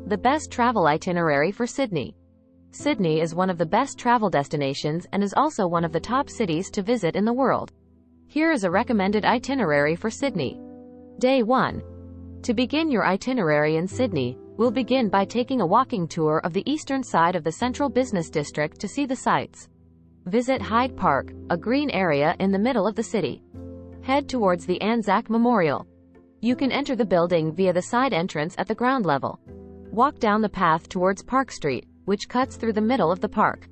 The best travel itinerary for Sydney. Sydney is one of the best travel destinations and is also one of the top cities to visit in the world. Here is a recommended itinerary for Sydney. Day 1. To begin your itinerary in Sydney, we'll begin by taking a walking tour of the eastern side of the central business district to see the sights. Visit Hyde Park, a green area in the middle of the city. Head towards the Anzac Memorial. You can enter the building via the side entrance at the ground level. Walk down the path towards Park Street, which cuts through the middle of the park.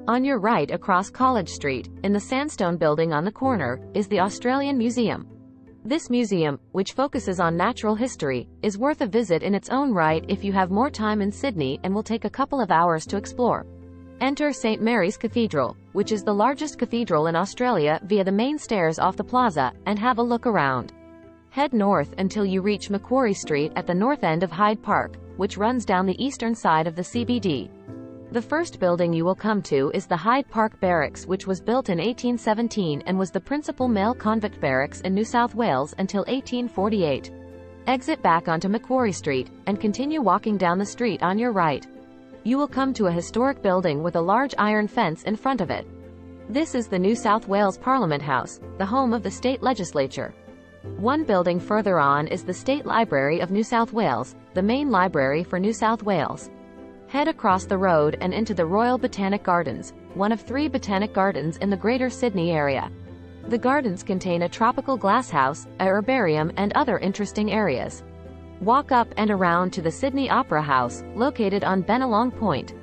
On your right across College Street, in the sandstone building on the corner, is the Australian Museum. This museum, which focuses on natural history, is worth a visit in its own right if you have more time in Sydney and will take a couple of hours to explore. Enter St. Mary's Cathedral, which is the largest cathedral in Australia, via the main stairs off the plaza, and have a look around. Head north until you reach Macquarie Street at the north end of Hyde Park, which runs down the eastern side of the CBD. The first building you will come to is the Hyde Park Barracks, which was built in 1817 and was the principal male convict barracks in New South Wales until 1848. Exit back onto Macquarie Street, and continue walking down the street on your right. You will come to a historic building with a large iron fence in front of it. This is the New South Wales Parliament House, the home of the state legislature. One building further on is the State Library of New South Wales, the main library for New South Wales. Head across the road and into the Royal Botanic Gardens, one of 3 botanic gardens in the Greater Sydney area. The gardens contain a tropical glasshouse, a herbarium and other interesting areas. Walk up and around to the Sydney Opera House, located on Bennelong Point.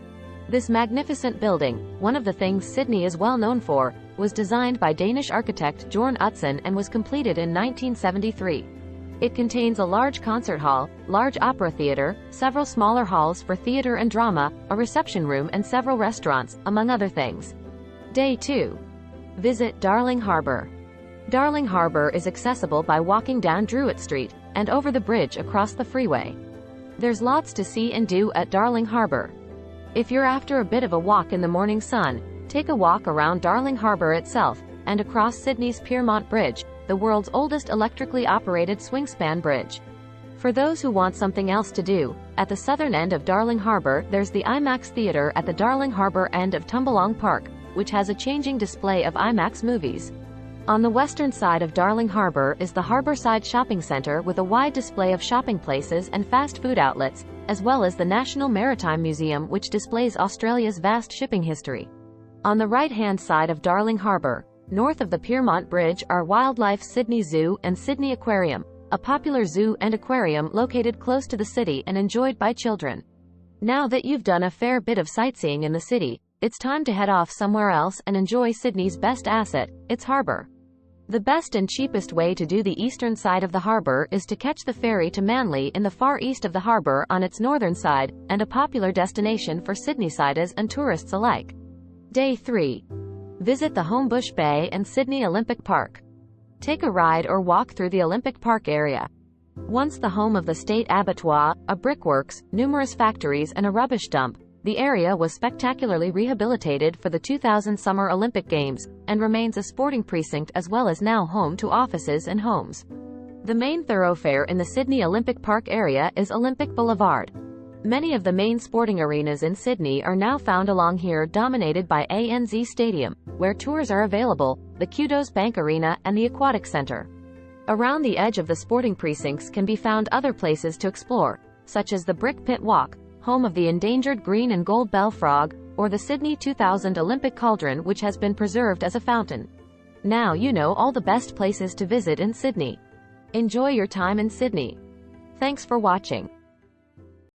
This magnificent building, one of the things Sydney is well known for, was designed by Danish architect Jorn Utzon and was completed in 1973. It contains a large concert hall, large opera theatre, several smaller halls for theatre and drama, a reception room and several restaurants, among other things. Day 2. Visit Darling Harbour. Darling Harbour is accessible by walking down Druitt Street, and over the bridge across the freeway. There's lots to see and do at Darling Harbour. If you're after a bit of a walk in the morning sun, take a walk around Darling Harbour itself, and across Sydney's Piermont Bridge, the world's oldest electrically operated swingspan bridge. For those who want something else to do, at the southern end of Darling Harbour there's the IMAX Theatre at the Darling Harbour end of Tumbalong Park, which has a changing display of IMAX movies. On the western side of Darling Harbour is the Harbourside Shopping Centre with a wide display of shopping places and fast food outlets, as well as the National Maritime Museum, which displays Australia's vast shipping history. On the right-hand side of Darling Harbour, north of the Piermont Bridge, are Wildlife Sydney Zoo and Sydney Aquarium, a popular zoo and aquarium located close to the city and enjoyed by children. Now that you've done a fair bit of sightseeing in the city, it's time to head off somewhere else and enjoy Sydney's best asset, its harbour. The best and cheapest way to do the eastern side of the harbour is to catch the ferry to Manly in the far east of the harbour on its northern side, and a popular destination for Sydneysiders and tourists alike. Day 3. Visit the Homebush Bay and Sydney Olympic Park. Take a ride or walk through the Olympic Park area. Once the home of the State Abattoir, a brickworks, numerous factories and a rubbish dump, the area was spectacularly rehabilitated for the 2000 Summer Olympic Games, and remains a sporting precinct as well as now home to offices and homes. The main thoroughfare in the Sydney Olympic Park area is Olympic Boulevard. Many of the main sporting arenas in Sydney are now found along here, dominated by ANZ Stadium, where tours are available, the Kudos Bank Arena and the Aquatic Centre. Around the edge of the sporting precincts can be found other places to explore, such as the Brick Pit Walk, home of the endangered green and gold bell frog, or the Sydney 2000 Olympic Cauldron, which has been preserved as a fountain. Now you know all the best places to visit in Sydney. Enjoy your time in Sydney. Thanks for watching.